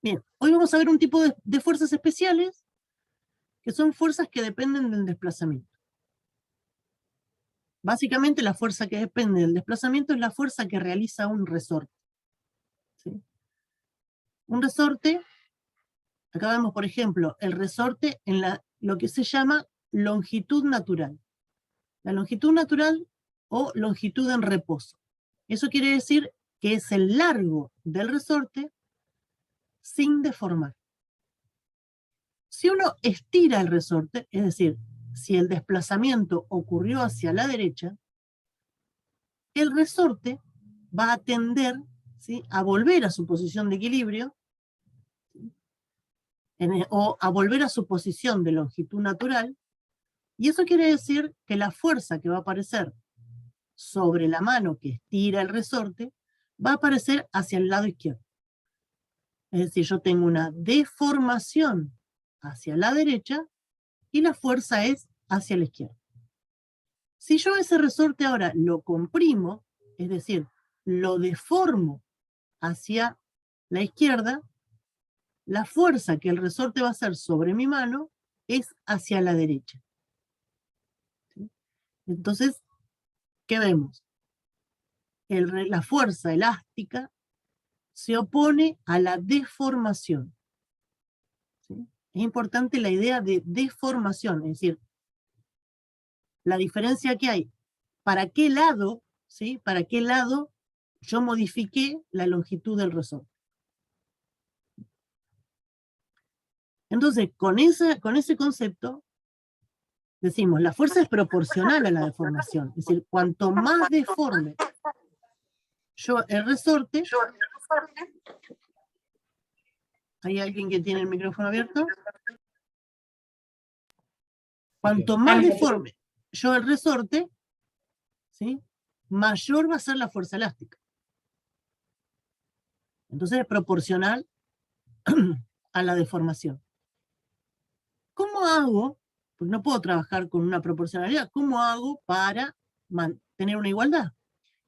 Bien, hoy vamos a ver un tipo de fuerzas especiales, que son fuerzas que dependen del desplazamiento. Básicamente la fuerza que depende del desplazamiento es la fuerza que realiza un resorte. ¿Sí? Un resorte, acá vemos por ejemplo el resorte en lo que se llama longitud natural. La longitud natural o longitud en reposo. Eso quiere decir que es el largo del resorte sin deformar. Si uno estira el resorte, es decir, si el desplazamiento ocurrió hacia la derecha, el resorte va a tender, ¿sí?, a volver a su posición de equilibrio, o a volver a su posición de longitud natural, y eso quiere decir que la fuerza que va a aparecer sobre la mano que estira el resorte va a aparecer hacia el lado izquierdo. Es decir, yo tengo una deformación hacia la derecha y la fuerza es hacia la izquierda. Si yo ese resorte ahora lo comprimo, es decir, lo deformo hacia la izquierda, la fuerza que el resorte va a hacer sobre mi mano es hacia la derecha. ¿Sí? Entonces, ¿qué vemos? La fuerza elástica se opone a la deformación. ¿Sí? Es importante la idea de deformación, es decir, la diferencia que hay, para qué lado, ¿sí?, para qué lado yo modifiqué la longitud del resorte. Entonces, con ese concepto, decimos, la fuerza es proporcional a la deformación. Es decir, cuanto más deforme yo el resorte... ¿Hay alguien que tiene el micrófono abierto? Cuanto más deforme yo el resorte, ¿sí?, mayor va a ser la fuerza elástica. Entonces es proporcional a la deformación. ¿Cómo hago? Porque no puedo trabajar con una proporcionalidad. ¿Cómo hago para mantener una igualdad?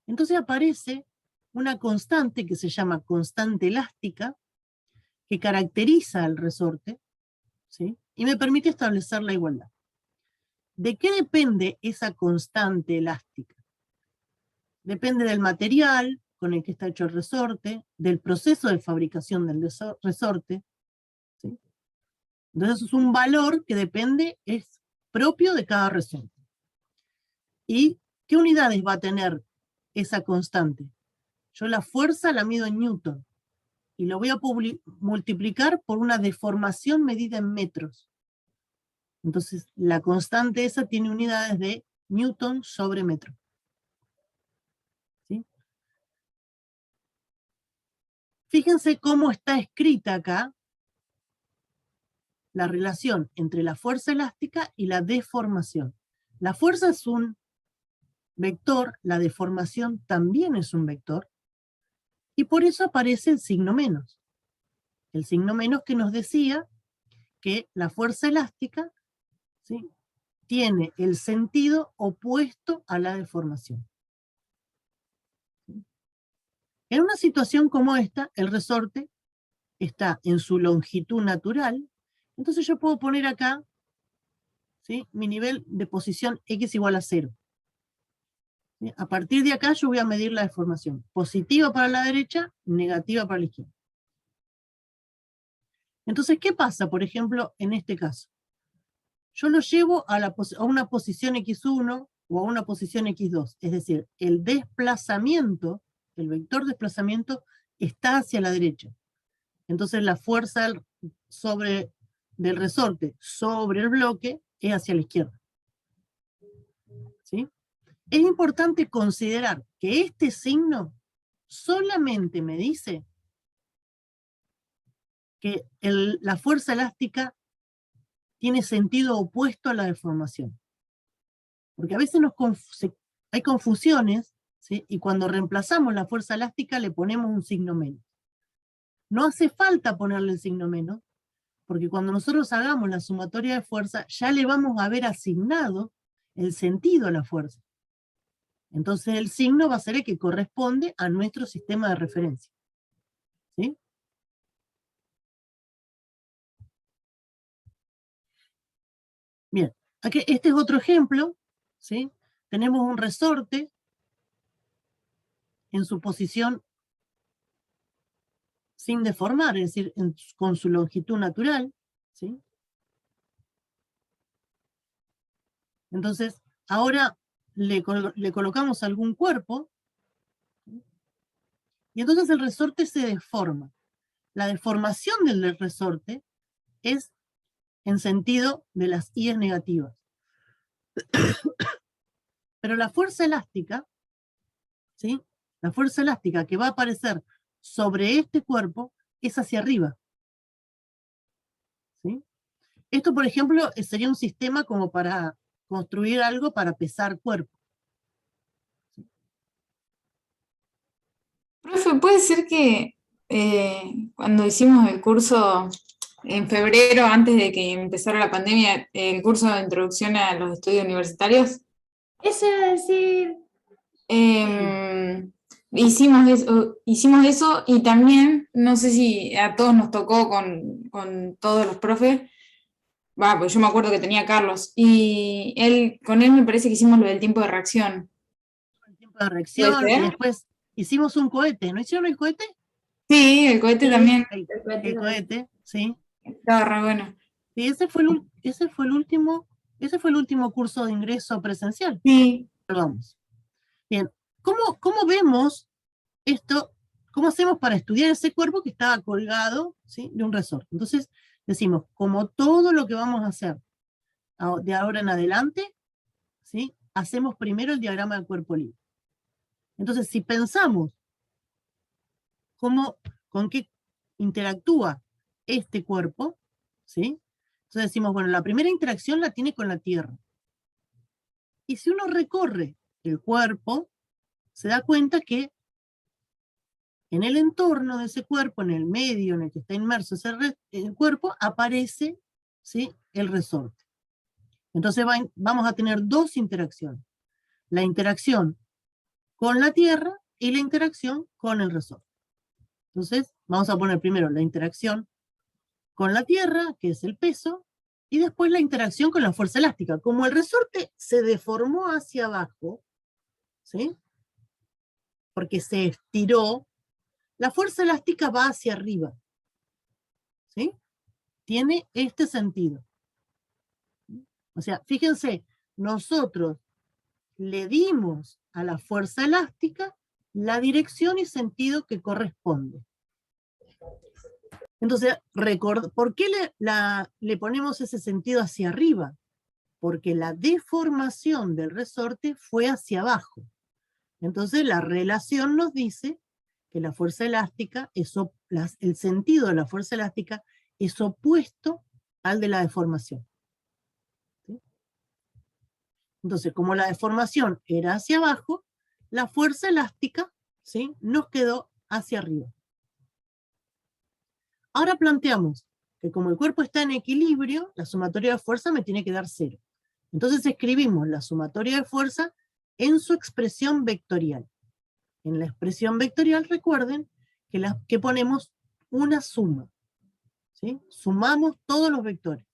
Entonces aparece una constante que se llama constante elástica, que caracteriza al resorte, ¿sí?, y me permite establecer la igualdad. ¿De qué depende esa constante elástica? Depende del material con el que está hecho el resorte, del proceso de fabricación del resorte, ¿sí? Entonces es un valor que depende, es propio de cada resorte. ¿Y qué unidades va a tener esa constante? Yo la fuerza la mido en Newton, y lo voy a multiplicar por una deformación medida en metros. Entonces, la constante esa tiene unidades de Newton sobre metro. ¿Sí? Fíjense cómo está escrita acá la relación entre la fuerza elástica y la deformación. La fuerza es un vector, la deformación también es un vector, y por eso aparece el signo menos. El signo menos que nos decía que la fuerza elástica, ¿sí?, tiene el sentido opuesto a la deformación. En una situación como esta, el resorte está en su longitud natural, entonces yo puedo poner acá, ¿sí?, mi nivel de posición x igual a 0. ¿Sí? A partir de acá yo voy a medir la deformación. Positiva para la derecha, negativa para la izquierda. Entonces, ¿qué pasa, por ejemplo, en este caso? Yo lo llevo a una posición x1 o a una posición x2. Es decir, el desplazamiento, el vector desplazamiento, está hacia la derecha. Entonces la fuerza del resorte sobre el bloque es hacia la izquierda. ¿Sí? Es importante considerar que este signo solamente me dice que la fuerza elástica tiene sentido opuesto a la deformación. Porque a veces hay confusiones, ¿sí?, y cuando reemplazamos la fuerza elástica le ponemos un signo menos. No hace falta ponerle el signo menos, porque cuando nosotros hagamos la sumatoria de fuerza, ya le vamos a haber asignado el sentido a la fuerza. Entonces el signo va a ser el que corresponde a nuestro sistema de referencia. ¿Sí? Aquí, este es otro ejemplo, ¿sí? Tenemos un resorte en su posición sin deformar, es decir, con su longitud natural, ¿sí? Entonces, ahora le colocamos algún cuerpo, ¿sí? Y entonces el resorte se deforma. La deformación del resorte es en sentido de las íes negativas. Pero la fuerza elástica, ¿sí? La fuerza elástica que va a aparecer sobre este cuerpo es hacia arriba, ¿sí? Esto, por ejemplo, sería un sistema como para construir algo para pesar cuerpo. Profe, puede ser que cuando hicimos el curso en febrero, antes de que empezara la pandemia, el curso de introducción a los estudios universitarios, Eso iba a decir. hicimos eso y también, no sé si a todos nos tocó con todos los profes, pues yo me acuerdo que tenía a Carlos, y con él me parece que hicimos lo del tiempo de reacción. El tiempo de ¿Puede reacción, y ser? después hicimos un cohete. ¿No hicieron el cohete? Sí, el cohete Sí, también. el cohete, sí. Estaba re bueno. Sí, ese fue el último curso de ingreso presencial. Sí. Vamos. Bien, ¿cómo vemos esto? ¿Cómo hacemos para estudiar ese cuerpo que estaba colgado, ¿sí?, de un resorte? Entonces, decimos, como todo lo que vamos a hacer de ahora en adelante, ¿sí?, hacemos primero el diagrama del cuerpo libre. Entonces, si pensamos con qué interactúa este cuerpo, ¿sí? Entonces decimos, bueno, la primera interacción la tiene con la Tierra. Y si uno recorre el cuerpo, se da cuenta que en el entorno de ese cuerpo, en el medio en el que está inmerso el cuerpo, aparece, ¿sí?, el resorte. Entonces vamos a tener dos interacciones. La interacción con la Tierra y la interacción con el resorte. Entonces, vamos a poner primero la interacción con la Tierra, que es el peso, y después la interacción con la fuerza elástica. Como el resorte se deformó hacia abajo, ¿sí?, porque se estiró, la fuerza elástica va hacia arriba, ¿sí? Tiene este sentido. O sea, fíjense, nosotros le dimos a la fuerza elástica la dirección y sentido que corresponde. Entonces, ¿por qué le ponemos ese sentido hacia arriba? Porque la deformación del resorte fue hacia abajo. Entonces, la relación nos dice que la fuerza elástica, el sentido de la fuerza elástica es opuesto al de la deformación. ¿Sí? Entonces, como la deformación era hacia abajo, la fuerza elástica, ¿sí?, nos quedó hacia arriba. Ahora planteamos que como el cuerpo está en equilibrio, la sumatoria de fuerza me tiene que dar 0. Entonces escribimos la sumatoria de fuerza en su expresión vectorial. En la expresión vectorial, recuerden que ponemos una suma, ¿sí? Sumamos todos los vectores.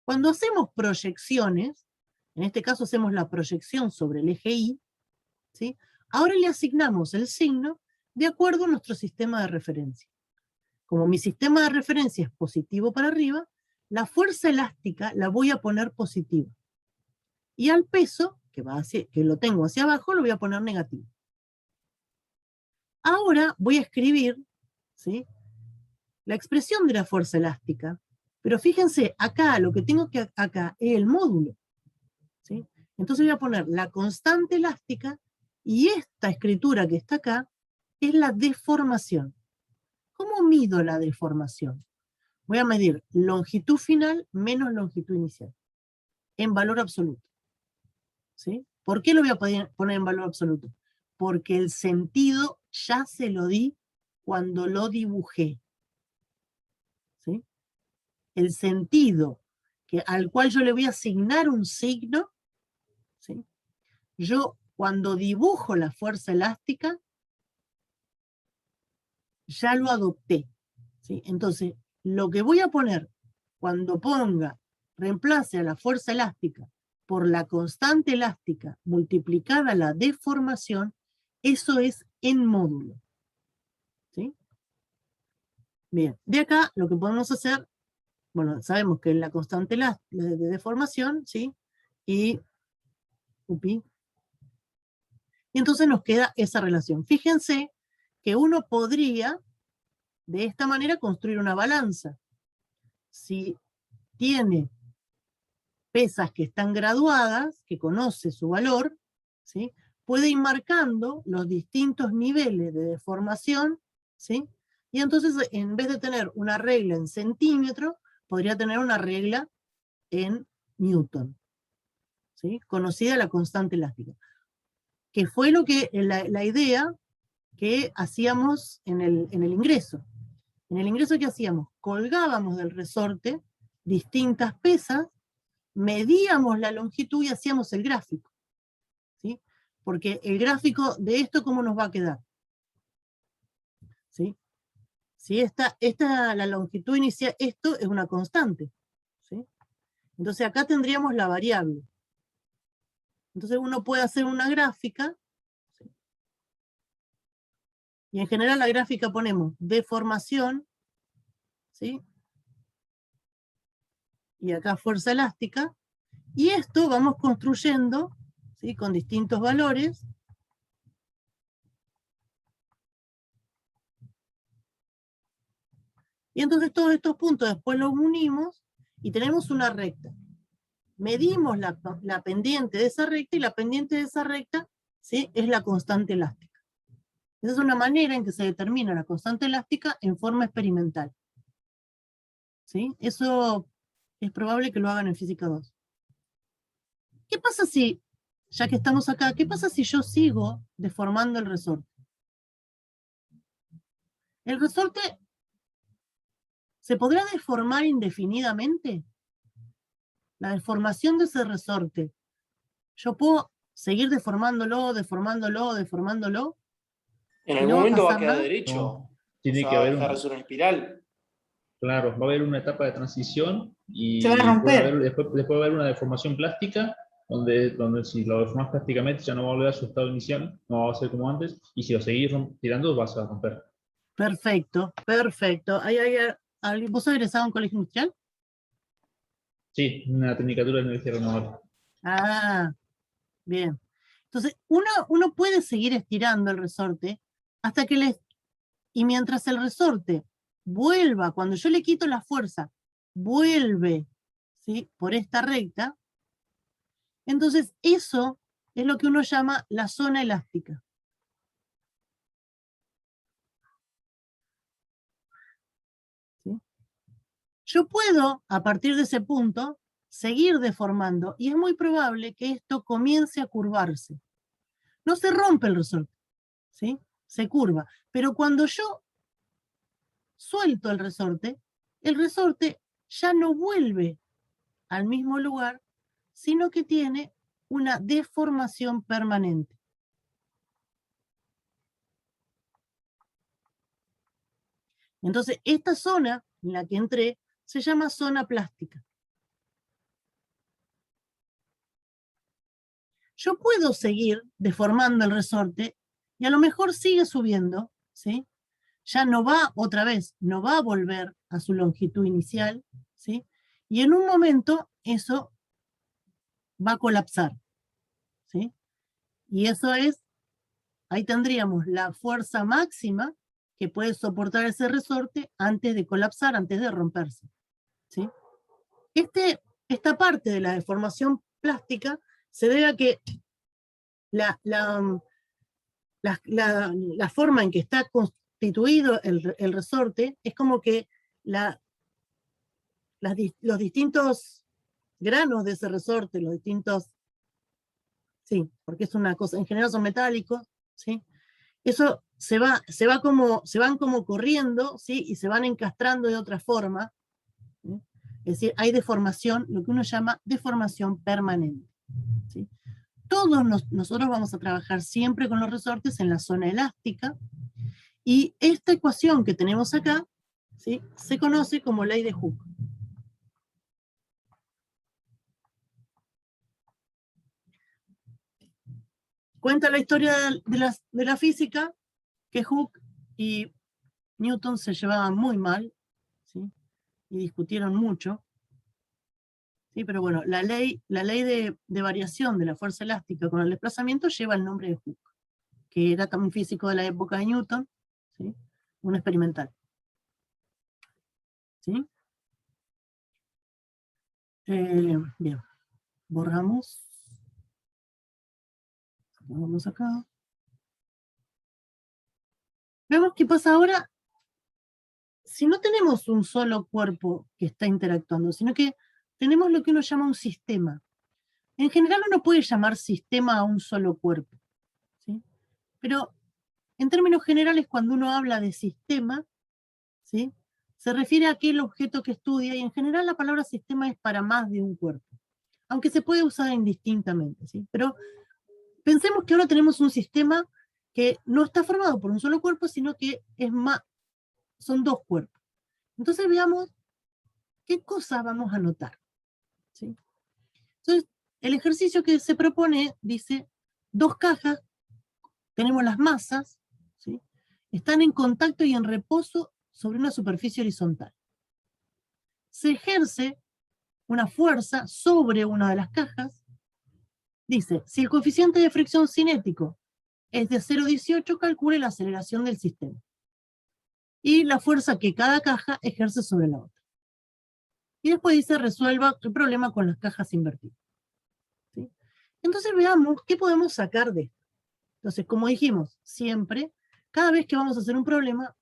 Cuando hacemos proyecciones, en este caso hacemos la proyección sobre el eje Y, ¿sí?, ahora le asignamos el signo de acuerdo a nuestro sistema de referencia. Como mi sistema de referencia es positivo para arriba, la fuerza elástica la voy a poner positiva. Y al peso, que lo tengo hacia abajo, lo voy a poner negativo. Ahora voy a escribir, ¿sí?, la expresión de la fuerza elástica, pero fíjense, acá lo que tengo que acá es el módulo, ¿sí? Entonces voy a poner la constante elástica y esta escritura que está acá es la deformación. ¿Cómo mido la deformación? Voy a medir longitud final menos longitud inicial, en valor absoluto. ¿Sí? ¿Por qué lo voy a poner en valor absoluto? Porque el sentido ya se lo di cuando lo dibujé. ¿Sí? El sentido al cual yo le voy a asignar un signo, ¿sí?, yo cuando dibujo la fuerza elástica, ya lo adopté. ¿Sí? Entonces, lo que voy a poner cuando ponga reemplace a la fuerza elástica por la constante elástica multiplicada la deformación, eso es en módulo. ¿Sí? Bien, de acá lo que podemos hacer, bueno, sabemos que es la constante de deformación, ¿sí? Y entonces nos queda esa relación. Fíjense que uno podría, de esta manera, construir una balanza. Si tiene pesas que están graduadas, que conoce su valor, ¿sí? Puede ir marcando los distintos niveles de deformación, ¿sí? Y entonces, en vez de tener una regla en centímetros, podría tener una regla en newton, ¿sí? Conocida la constante elástica. Que fue lo que, la idea que hacíamos en el ingreso. En el ingreso, ¿qué hacíamos? Colgábamos del resorte distintas pesas, medíamos la longitud y hacíamos el gráfico. ¿Sí? Porque el gráfico de esto, ¿cómo nos va a quedar? ¿Sí? Si la longitud inicial, esto es una constante. ¿Sí? Entonces acá tendríamos la variable. Entonces uno puede hacer una gráfica, ¿sí? Y en general la gráfica ponemos deformación, ¿sí? Y acá fuerza elástica, y esto vamos construyendo, ¿sí? Con distintos valores, y entonces todos estos puntos después los unimos, y tenemos una recta. Medimos la pendiente de esa recta, y la pendiente de esa recta, ¿sí? Es la constante elástica. Esa es una manera en que se determina la constante elástica en forma experimental. ¿Sí? Eso es probable que lo hagan en Física 2. ¿Qué pasa si, ya que estamos acá, qué pasa si yo sigo deformando el resorte? ¿El resorte se podrá deformar indefinidamente? La deformación de ese resorte, ¿yo puedo seguir deformándolo? En ¿Y algún no va a momento va a pasar quedar nada? derecho. No, O tiene sea, que va a haber dejar de ser una espiral. claro, va a haber una etapa de transición Se va a y puede haber, romper. después va a haber una deformación plástica, donde si lo deformas plásticamente ya no va a volver a su estado inicial, no va a ser como antes, y si lo seguís tirando vas a romper. Perfecto, perfecto. ¿Vos sos egresado en un colegio industrial? Sí, una tecnicatura de energía renovable. Ah, bien. Entonces, uno puede seguir estirando el resorte hasta que y mientras el resorte vuelva, cuando yo le quito la fuerza, vuelve, ¿sí? Por esta recta, entonces eso es lo que uno llama la zona elástica. ¿Sí? Yo puedo, a partir de ese punto, seguir deformando, y es muy probable que esto comience a curvarse. No se rompe el resorte, ¿sí? Se curva. Pero cuando yo suelto el resorte ya no vuelve al mismo lugar, sino que tiene una deformación permanente. Entonces, esta zona en la que entré se llama zona plástica. Yo puedo seguir deformando el resorte y a lo mejor sigue subiendo, ¿sí? Ya no va otra vez, no va a volver a su longitud inicial, ¿sí? Y en un momento eso va a colapsar, ¿sí? Y eso es, ahí tendríamos la fuerza máxima que puede soportar ese resorte antes de colapsar, antes de romperse, ¿sí? Esta parte de la deformación plástica se debe a que la forma en que está constituido el resorte es como que los distintos granos de ese resorte, los distintos, sí, porque es una cosa, en general son metálicos, ¿sí? Eso se van como corriendo, ¿sí? Y se van encastrando de otra forma, ¿sí? Es decir, hay deformación, lo que uno llama deformación permanente, ¿sí? Nosotros vamos a trabajar siempre con los resortes en la zona elástica, y esta ecuación que tenemos acá, ¿sí? Se conoce como ley de Hooke. Cuenta la historia de la física, que Hooke y Newton se llevaban muy mal, ¿sí? Y discutieron mucho. ¿Sí? Pero bueno, la ley de variación de la fuerza elástica con el desplazamiento lleva el nombre de Hooke, que era también físico de la época de Newton, ¿sí? Un experimental. ¿Sí? Bien, borramos. Vamos acá. Vemos qué pasa ahora si no tenemos un solo cuerpo que está interactuando, sino que tenemos lo que uno llama un sistema. En general uno puede llamar sistema a un solo cuerpo, ¿sí? Pero en términos generales cuando uno habla de sistema, ¿sí? Se refiere a aquel objeto que estudia, y en general la palabra sistema es para más de un cuerpo, aunque se puede usar indistintamente, ¿sí? Pero pensemos que ahora tenemos un sistema que no está formado por un solo cuerpo, sino que es más, son dos cuerpos. Entonces veamos qué cosas vamos a notar, ¿sí? Entonces, el ejercicio que se propone dice, dos cajas, tenemos las masas, ¿sí? Están en contacto y en reposo sobre una superficie horizontal. Se ejerce una fuerza sobre una de las cajas. Dice, si el coeficiente de fricción cinético es de 0,18, calcule la aceleración del sistema. Y la fuerza que cada caja ejerce sobre la otra. Y después dice, resuelva el problema con las cajas invertidas. ¿Sí? Entonces veamos qué podemos sacar de esto. Entonces, como dijimos, siempre, cada vez que vamos a hacer un problema,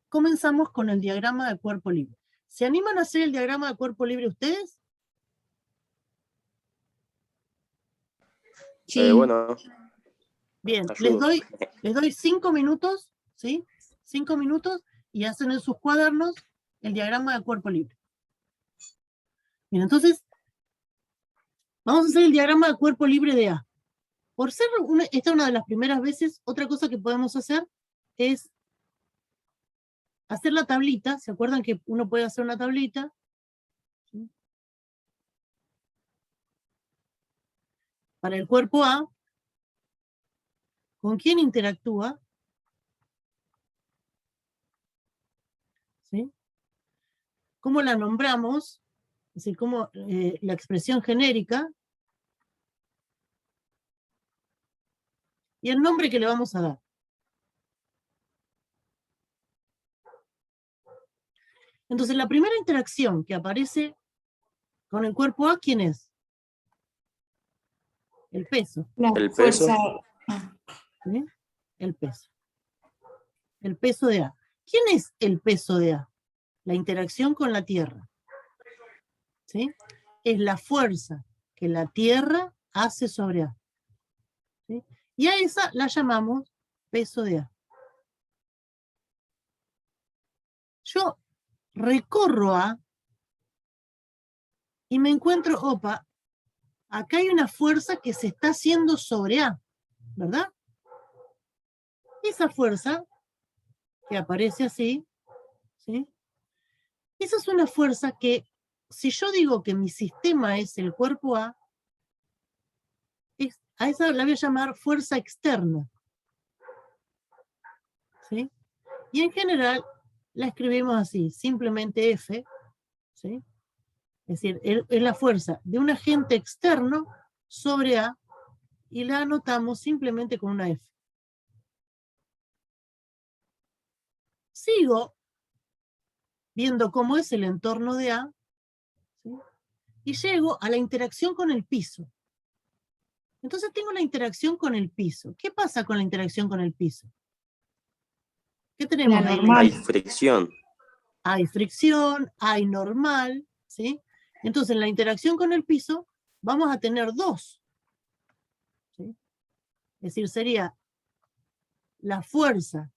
comenzamos con el diagrama de cuerpo libre. ¿Se animan a hacer el diagrama de cuerpo libre ustedes? Sí. Bueno, Bien, ayudo. les doy 5 minutos, ¿sí? 5 minutos, y hacen en sus cuadernos el diagrama de cuerpo libre. Bien, entonces, vamos a hacer el diagrama de cuerpo libre de A. Por ser esta es una de las primeras veces, otra cosa que podemos hacer es hacer la tablita. ¿Se acuerdan que uno puede hacer una tablita? ¿Sí? Para el cuerpo A, ¿con quién interactúa? ¿Sí? ¿Cómo la nombramos? Es decir, cómo la expresión genérica y el nombre que le vamos a dar. Entonces, la primera interacción que aparece con el cuerpo A, ¿quién es? El peso. La El fuerza. ¿Sí? El peso. El peso de A. ¿Quién es el peso de A? La interacción con la Tierra. ¿Sí? Es la fuerza que la Tierra hace sobre A. ¿Sí? Y a esa la llamamos peso de A. Yo recorro A y me encuentro, opa, acá hay una fuerza que se está haciendo sobre A, ¿verdad? Esa fuerza, que aparece así, ¿sí? Esa es una fuerza que, si yo digo que mi sistema es el cuerpo A, a esa la voy a llamar fuerza externa. ¿Sí? Y en general la escribimos así, simplemente F, ¿sí? Es decir, es la fuerza de un agente externo sobre A, y la anotamos simplemente con una F. Sigo viendo cómo es el entorno de A, ¿sí? Y llego a la interacción con el piso. Entonces tengo la interacción con el piso. ¿Qué pasa con la interacción con el piso? ¿Qué tenemos ahí? normal. Hay fricción. Hay fricción, hay normal, ¿sí? Entonces en la interacción con el piso vamos a tener dos, ¿sí? Es decir, sería la fuerza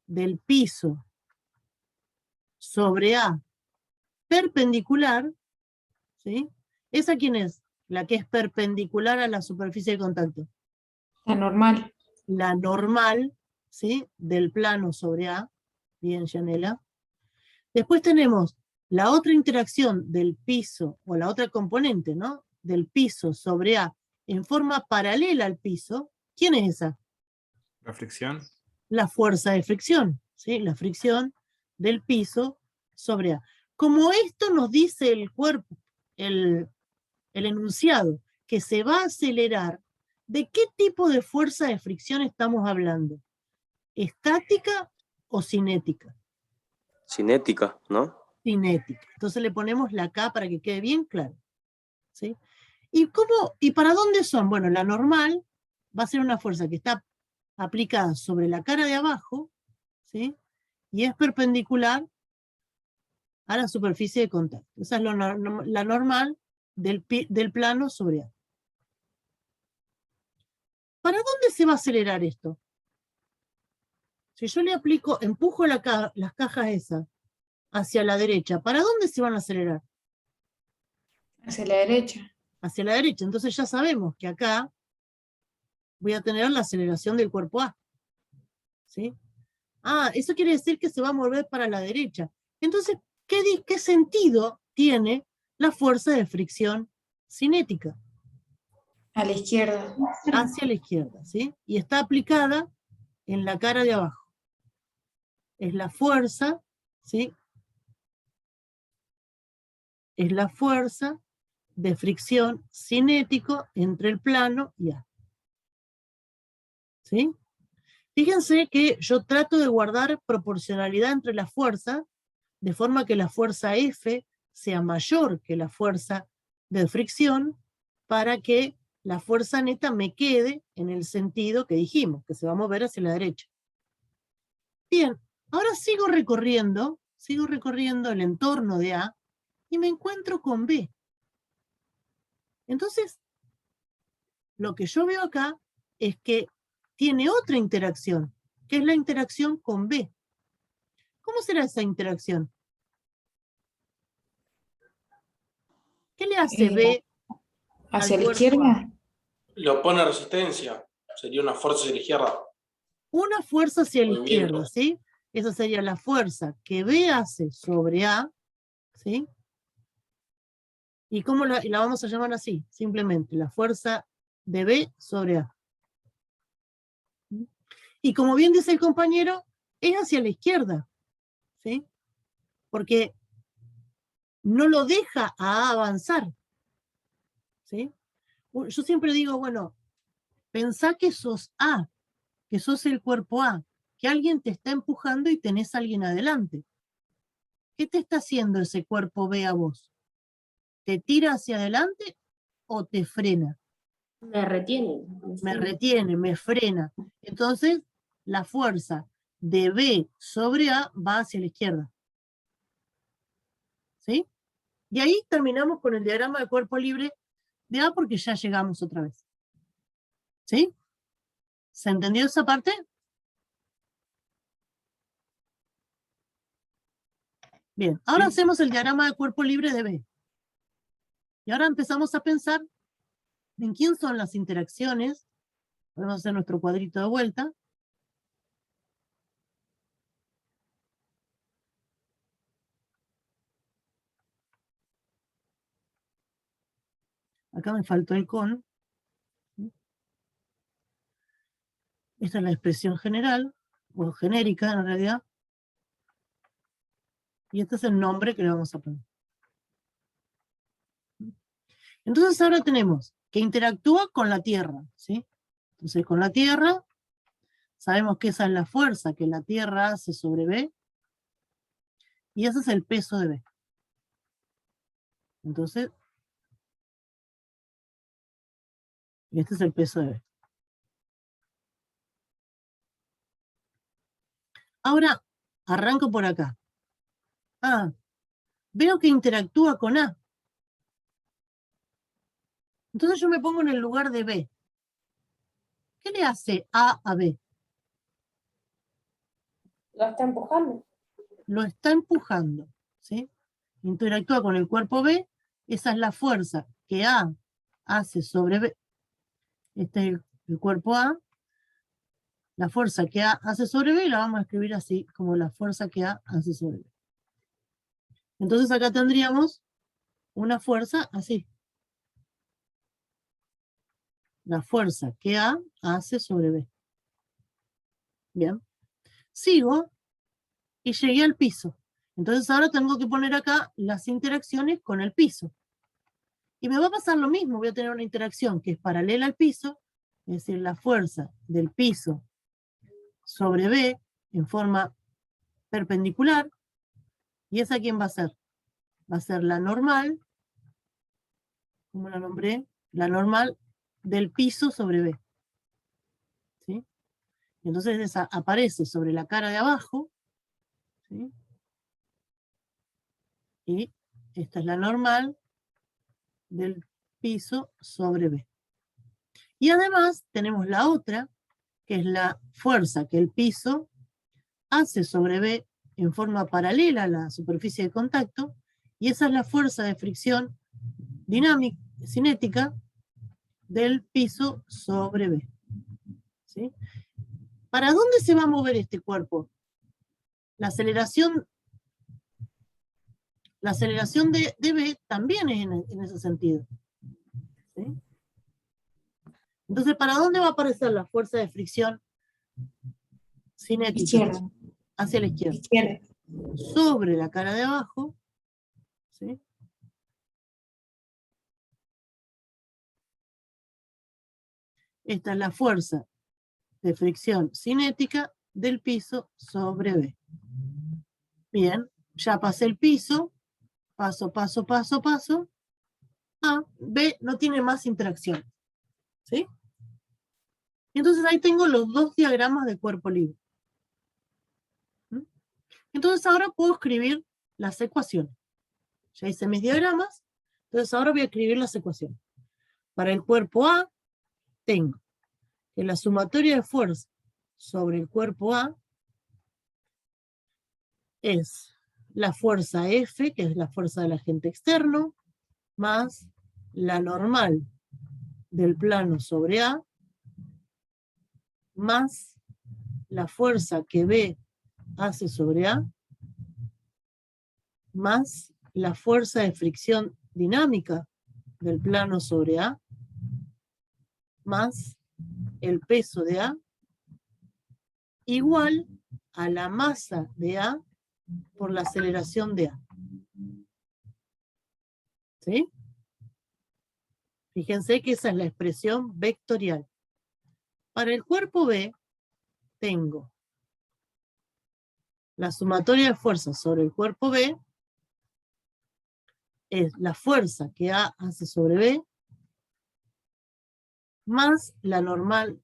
del piso sobre A perpendicular, ¿sí? ¿Esa quién es? La que es perpendicular a la superficie de contacto. La normal. La normal, ¿sí? Del plano sobre A. Bien, Yanela. Después tenemos la otra interacción del piso, o la otra componente, ¿no? Del piso sobre A en forma paralela al piso, ¿Quién es esa? La fricción. La fuerza de fricción, ¿sí? La fricción del piso sobre A. Como esto nos dice el cuerpo, el enunciado, que se va a acelerar, ¿de qué tipo de fuerza de fricción estamos hablando? ¿Estática o cinética? Cinética, ¿no? Cinética. Entonces le ponemos la K para que quede bien claro, ¿sí? ¿Y para dónde son? Bueno, la normal va a ser una fuerza que está aplicada sobre la cara de abajo, ¿sí? Y es perpendicular a la superficie de contacto. Esa es la normal del plano sobre A. ¿Para dónde se va a acelerar esto? Si yo le aplico, empujo las cajas esas hacia la derecha, ¿para dónde se van a acelerar? Hacia la derecha. Hacia la derecha. Entonces ya sabemos que acá voy a tener la aceleración del cuerpo A. ¿Sí? Ah, eso quiere decir que se va a mover para la derecha. Entonces, ¿qué sentido tiene la fuerza de fricción cinética? A la izquierda. Hacia la izquierda, ¿sí? Y está aplicada en la cara de abajo. Es la fuerza, ¿sí? Es la fuerza de fricción cinético entre el plano y A. ¿Sí? Fíjense que yo trato de guardar proporcionalidad entre las fuerzas, de forma que la fuerza F sea mayor que la fuerza de fricción, para que la fuerza neta me quede en el sentido que dijimos, que se va a mover hacia la derecha. Bien, ahora sigo recorriendo el entorno de A y me encuentro con B. Entonces, lo que yo veo acá es que tiene otra interacción, que es la interacción con B. ¿Cómo será esa interacción? ¿Qué le hace B Hacia al la cuerpo izquierda. A? Le opone resistencia. Sería una fuerza hacia la izquierda. Una fuerza hacia la Movimiento. izquierda, ¿sí? Esa sería la fuerza que B hace sobre A, ¿sí? ¿Y cómo la vamos a llamar así? Simplemente la fuerza de B sobre A. Y como bien dice el compañero, es hacia la izquierda, ¿sí? Porque no lo deja a avanzar, ¿sí? Yo siempre digo, bueno, pensá que sos A, que sos el cuerpo A, que alguien te está empujando y tenés a alguien adelante. ¿Qué te está haciendo ese cuerpo B a vos? ¿Te tira hacia adelante o te frena? Me retiene. Me retiene, me frena. Entonces, la fuerza de B sobre A va hacia la izquierda. ¿Sí? Y ahí terminamos con el diagrama de cuerpo libre de A porque ya llegamos otra vez. ¿Sí? ¿Se entendió esa parte? Bien, ahora hacemos el diagrama de cuerpo libre de B. Y ahora empezamos a pensar en quién son las interacciones. Podemos hacer nuestro cuadrito de vuelta. Acá me faltó el con. Esta es la expresión general, o genérica en realidad. Y este es el nombre que le vamos a poner. Entonces ahora tenemos que interactúa con la Tierra, ¿sí? Entonces con la Tierra, sabemos que esa es la fuerza que la Tierra hace sobre B, y ese es el peso de B. Entonces, este es el peso de B. Ahora, arranco por acá. Ah, veo que interactúa con A. Entonces yo me pongo en el lugar de B. ¿Qué le hace A a B? Lo está empujando. Lo está empujando, ¿sí? Interactúa con el cuerpo B, esa es la fuerza que A hace sobre B. Este es el cuerpo A. La fuerza que A hace sobre B la vamos a escribir así, como la fuerza que A hace sobre B. Entonces acá tendríamos una fuerza así. la fuerza que A hace sobre B. Bien. Sigo y llegué al piso. Entonces ahora tengo que poner acá las interacciones con el piso. Y me va a pasar lo mismo, voy a tener una interacción que es paralela al piso, es decir, la fuerza del piso sobre B en forma perpendicular. ¿Y esa quién va a ser? Va a ser la normal, ¿cómo la nombré? La normal del piso sobre B. ¿Sí? Entonces esa aparece sobre la cara de abajo, ¿sí? Y esta es la normal del piso sobre B. Y además tenemos la otra, que es la fuerza que el piso hace sobre B en forma paralela a la superficie de contacto, y esa es la fuerza de fricción dinámica, cinética del piso sobre B. ¿Sí? ¿Para dónde se va a mover este cuerpo? La aceleración de B también es en ese sentido. ¿Sí? Entonces, ¿para dónde va a aparecer la fuerza de fricción cinética? Izquierda. Hacia la izquierda. Izquierda. Sobre la cara de abajo, ¿sí? Esta es la fuerza de fricción cinética del piso sobre B. Bien, ya pasé el piso, paso, paso, paso, paso. A, B no tiene más interacción. ¿Sí? Y entonces ahí tengo los dos diagramas de cuerpo libre. ¿Mm? Entonces ahora puedo escribir las ecuaciones. Ya hice mis diagramas, entonces ahora voy a escribir las ecuaciones. Para el cuerpo A, tengo que la sumatoria de fuerza sobre el cuerpo A es la fuerza F, que es la fuerza del agente externo, más la normal del plano sobre A, más la fuerza que B hace sobre A, más la fuerza de fricción dinámica del plano sobre A, más el peso de A, igual a la masa de A por la aceleración de A. ¿Sí? Fíjense que esa es la expresión vectorial. Para el cuerpo B, tengo la sumatoria de fuerzas sobre el cuerpo B, es la fuerza que A hace sobre B, más la normal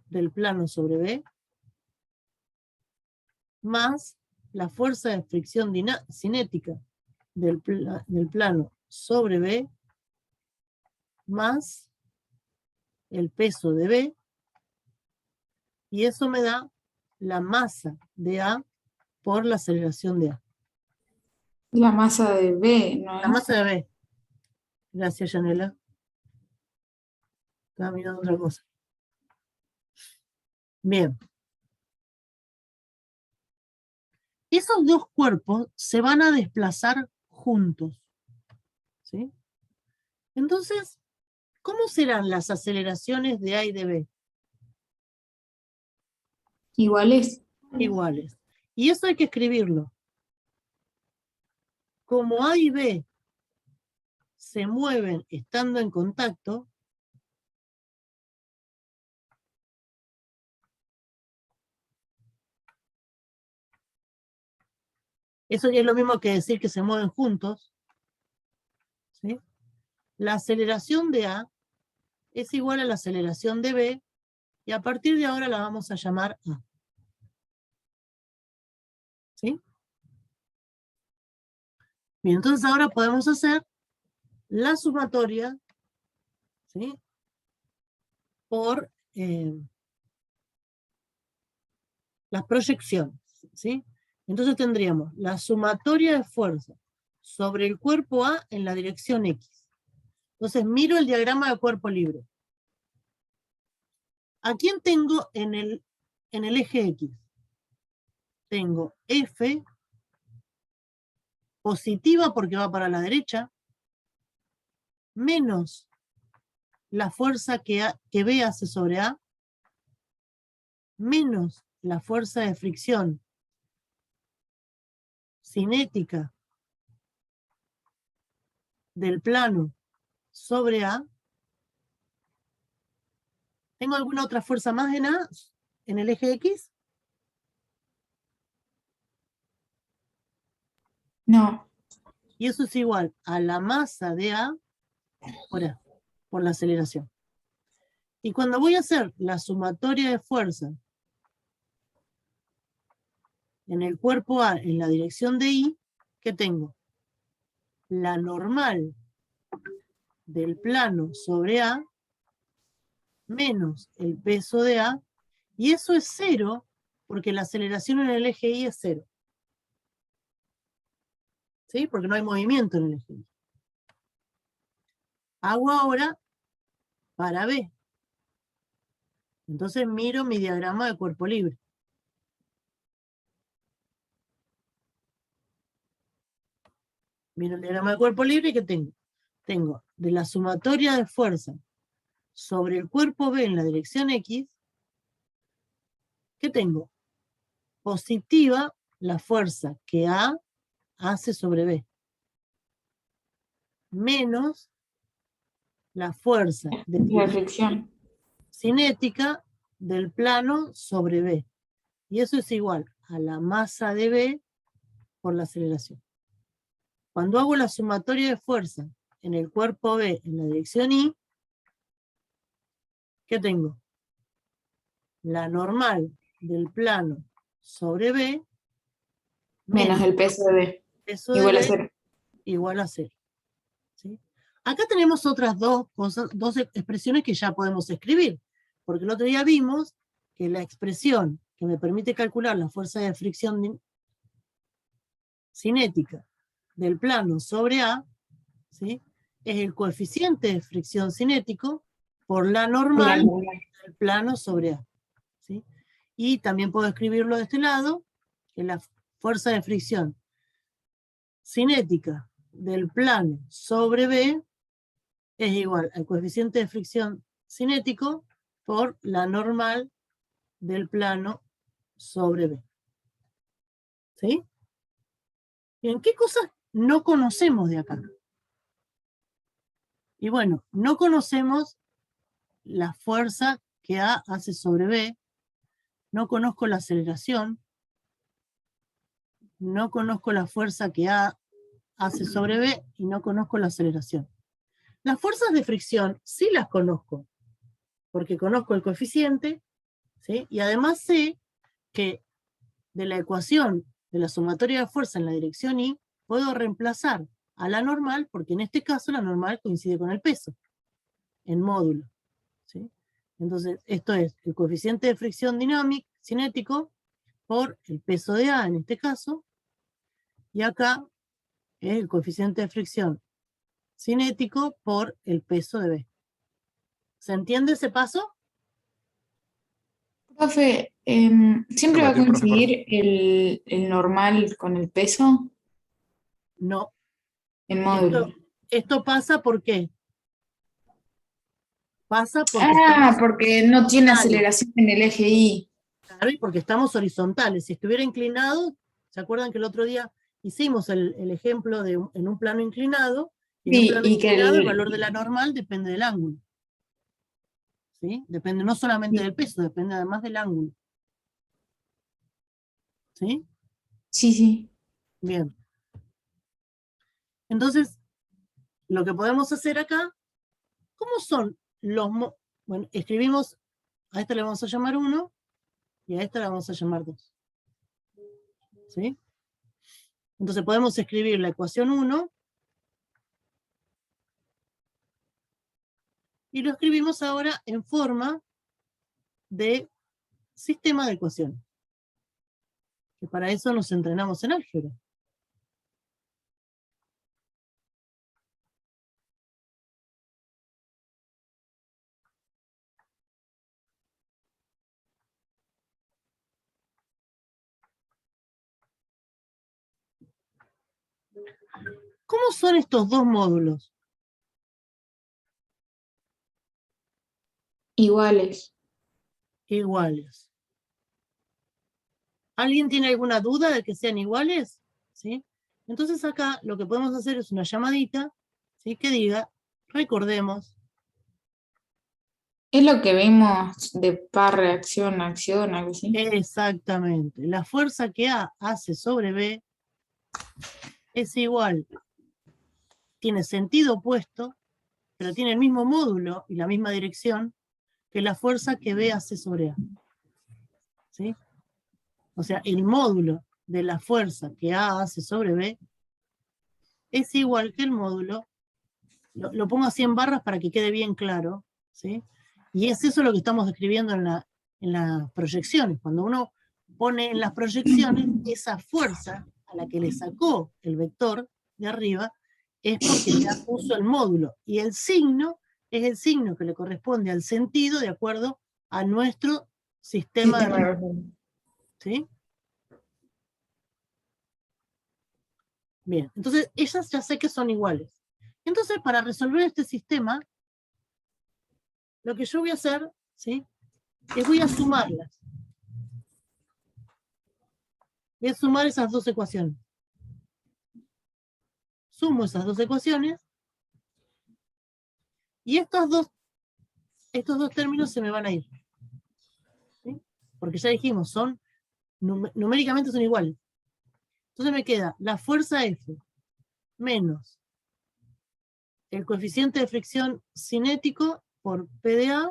del plano sobre B, más la fuerza de fricción cinética del plano sobre B, más el peso de B, y eso me da la masa de A por la aceleración de A. La masa de B, ¿no La es? masa de B. Gracias, Yanela. Estaba mirando otra cosa. Bien. Esos dos cuerpos se van a desplazar juntos. ¿Sí? Entonces, ¿cómo serán las aceleraciones de A y de B? Iguales. Iguales. Y eso hay que escribirlo. Como A y B se mueven estando en contacto, eso ya es lo mismo que decir que se mueven juntos, ¿sí? La aceleración de A es igual a la aceleración de B, y a partir de ahora la vamos a llamar A. ¿Sí? Bien, entonces ahora podemos hacer la sumatoria, ¿sí? Por las proyecciones, ¿sí? Entonces tendríamos la sumatoria de fuerza sobre el cuerpo A en la dirección X. Entonces miro el diagrama de cuerpo libre. ¿A quién tengo en el eje X? Tengo F positiva porque va para la derecha, menos la fuerza que B hace sobre A, menos la fuerza de fricción cinética del plano sobre A. ¿Tengo alguna otra fuerza más en A, en el eje X? No. Y eso es igual a la masa de A por la aceleración. Y cuando voy a hacer la sumatoria de fuerzas en el cuerpo A en la dirección de I, ¿qué tengo? La normal del plano sobre A menos el peso de A, y eso es cero porque la aceleración en el eje Y es cero. ¿Sí? Porque no hay movimiento en el eje Y. Hago ahora para B. Entonces miro mi diagrama de cuerpo libre. Miro el diagrama de cuerpo libre y ¿qué tengo? Tengo de la sumatoria de fuerza sobre el cuerpo B en la dirección X, ¿qué tengo? Positiva la fuerza que A hace sobre B, menos la fuerza de La fricción. cinética del plano sobre B. Y eso es igual a la masa de B por la aceleración. Cuando hago la sumatoria de fuerza en el cuerpo B en la dirección Y, ¿qué tengo? La normal del plano sobre B Menos el peso de B. peso de Igual a B cero. igual a 0. ¿Sí? Acá tenemos otras dos cosas, dos expresiones que ya podemos escribir, porque el otro día vimos que la expresión que me permite calcular la fuerza de fricción cinética del plano sobre A, ¿sí? Es el coeficiente de fricción cinético por la normal del plano sobre A. ¿Sí? Y también puedo escribirlo de este lado, que la fuerza de fricción cinética del plano sobre B es igual al coeficiente de fricción cinético por la normal del plano sobre B. ¿Sí? Bien, ¿qué cosas no conocemos de acá? Y bueno, no conocemos la fuerza que A hace sobre B, no conozco la aceleración, no conozco la fuerza que A hace sobre B y no conozco la aceleración. Las fuerzas de fricción sí las conozco, porque conozco el coeficiente, ¿sí? Y además sé que de la ecuación de la sumatoria de fuerza en la dirección Y, puedo reemplazar a la normal, porque en este caso la normal coincide con el peso, en módulo. ¿Sí? Entonces, esto es el coeficiente de fricción dinámico, cinético, por el peso de A en este caso, y acá es el coeficiente de fricción cinético por el peso de B. ¿Se entiende ese paso? Profe, ¿siempre va a Repetí, profe, coincidir el normal con el peso No. en módulo? Esto pasa ¿por qué? Pasa porque Ah, estamos porque no tiene horizontales, aceleración en el eje Y. claro, y porque estamos horizontales. Si estuviera inclinado, ¿se acuerdan que el otro día hicimos el ejemplo de en un plano inclinado? Y en un Sí, plano y que inclinado el valor de la normal depende del ángulo. ¿Sí? Depende no solamente del peso, depende además del ángulo. ¿Sí? sí, sí. Bien. Entonces, lo que podemos hacer acá, ¿cómo son los... Bueno, escribimos, a esta le vamos a llamar 1 y a esta le vamos a llamar 2. ¿Sí? Entonces podemos escribir la ecuación 1 y lo escribimos ahora en forma de sistema de ecuaciones. Que para eso nos entrenamos en álgebra. ¿Cómo son estos dos módulos? Iguales. iguales. ¿Alguien tiene alguna duda de que sean iguales? ¿Sí? Entonces acá lo que podemos hacer es una llamadita, ¿sí? Que diga, recordemos, Es lo que vimos de par reacción, acción, algo así. exactamente, la fuerza que A hace sobre B es igual, tiene sentido opuesto, pero tiene el mismo módulo y la misma dirección que la fuerza que B hace sobre A. ¿Sí? O sea, el módulo de la fuerza que A hace sobre B es igual que el módulo, lo pongo así en barras para que quede bien claro, ¿sí? Y es eso lo que estamos describiendo en las proyecciones. Cuando uno pone en las proyecciones esa fuerza a la que le sacó el vector de arriba, es porque ya puso el módulo. Y el signo es el signo que le corresponde al sentido de acuerdo a nuestro sistema de referencia. ¿Sí? Bien, entonces ellas ya sé que son iguales. Entonces, para resolver este sistema, lo que yo voy a hacer, ¿sí? Es voy a sumarlas. Voy a sumar esas dos ecuaciones. Sumo esas dos ecuaciones y estos dos términos se me van a ir. ¿Sí? Porque ya dijimos, son numéricamente son iguales. Entonces me queda la fuerza F menos el coeficiente de fricción cinético por P de A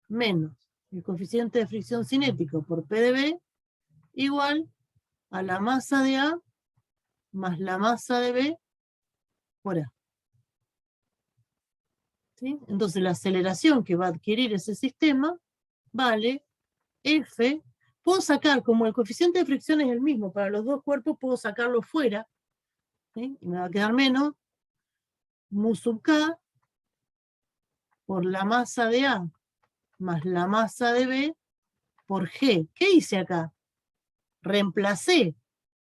menos el coeficiente de fricción cinético por P de B igual a la masa de A más la masa de B por A. ¿Sí? Entonces la aceleración que va a adquirir ese sistema vale F. Puedo sacar, como el coeficiente de fricción es el mismo para los dos cuerpos, puedo sacarlo fuera, ¿sí? Y me va a quedar menos mu sub K por la masa de A más la masa de B por G. ¿Qué hice acá? Reemplacé